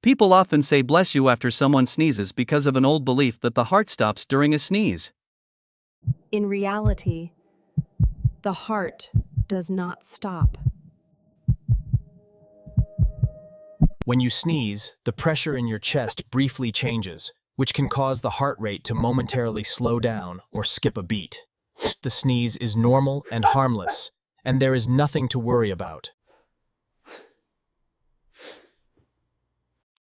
People often say bless you after someone sneezes because of an old belief that the heart stops during a sneeze. In reality, the heart does not stop. When you sneeze, the pressure in your chest briefly changes, which can cause the heart rate to momentarily slow down or skip a beat. The sneeze is normal and harmless, and there is nothing to worry about.